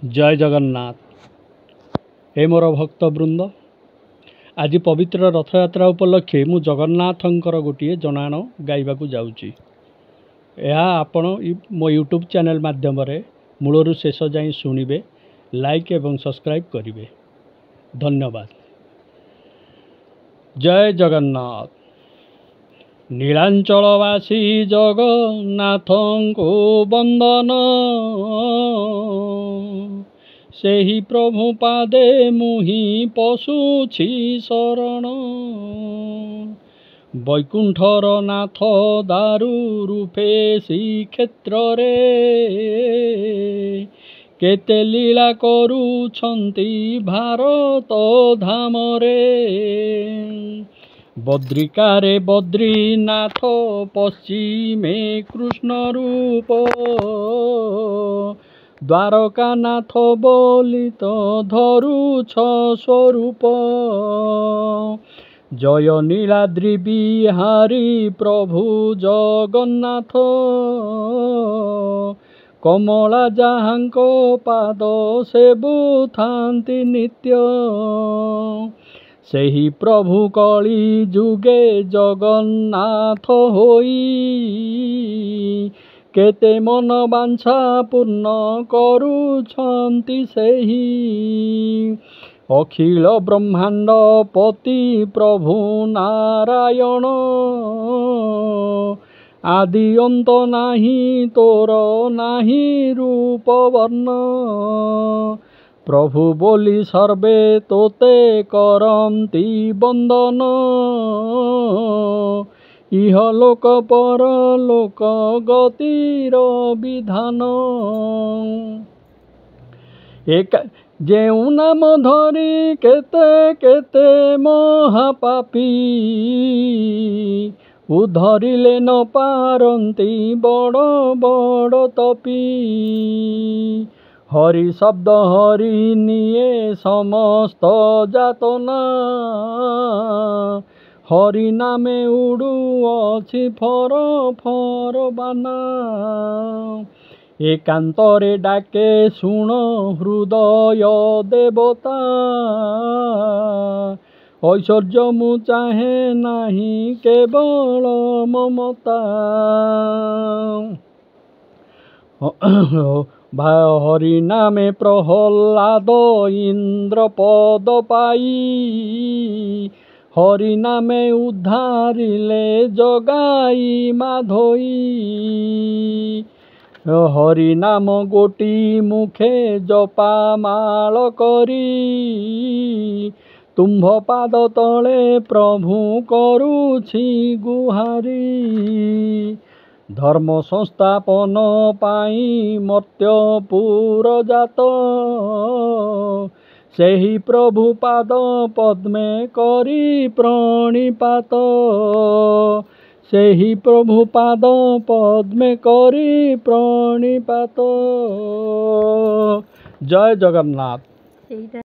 जय जगन्नाथ। हे मोर भक्तवृंद, आज पवित्र रथयात्रा उपलक्षे मु जगन्नाथंकर गोटे जनाण गाइबाकू जाऊँगी। यह आपण मो यूट्यूब चैनल माध्यम मूलरू शेष जाई शुणिबे, लाइक एवं सब्सक्राइब करिवे। धन्यवाद। जय जगन्नाथ। नीलांचलवासी जगन्नाथंको बंदन, सेही प्रभु पादे मुहि पशुछि शरण। वैकुंठर नाथ दारु रूपे श्रीक्षेत्र रे, केते लीला करुछन्ति भारत धाम रे। बद्रिकारे बद्रीनाथ पश्चिमे कृष्ण रूप, द्वारकानाथ बोलित धरुछ स्वरूप। जय नीलाद्रि बिहारी प्रभु जगन्नाथ, कमला जाहांको पाद सेबुथांति नित्य। सेही प्रभु कली जुगे जगन्नाथ होई, केते मन बांछा पूर्ण करुछन्ति सेही। अखिल ब्रह्मांड पति प्रभु नारायण, आदि अंत नाही तोर नाही रूप वर्ण। प्रभु बोली सर्वे तोते करन्ति बंदन, इहलोक परलोक गतिर विधान। एक जेउ नाम धरी केते केते महापापी, उद्धरिले न पारन्ति बड़ बड़ तपी। हरि शब्द हरि निये समस्त जातना, हरि नामे उड़ुअछि फर फर बाना। एकांतरे डाके शुण हृदय देवता, ऐश्वर्य मु चाहे नाही केवल ममता। हरि नामे प्रहलाद इंद्र पद पाई, हरि नामे उद्धारिले जगाई माधोई। हरि नाम गोटी मुखे जपा माल करी, तुम्भ पाद तले प्रभु करुछि गुहारी। धर्म संस्थापन पाई मर्त्यपुर जात, सेही प्रभु पाद पद्मे करी प्रणिपात। सेही प्रभु पाद पद्मे करी प्रणिपात। जय जगन्नाथ।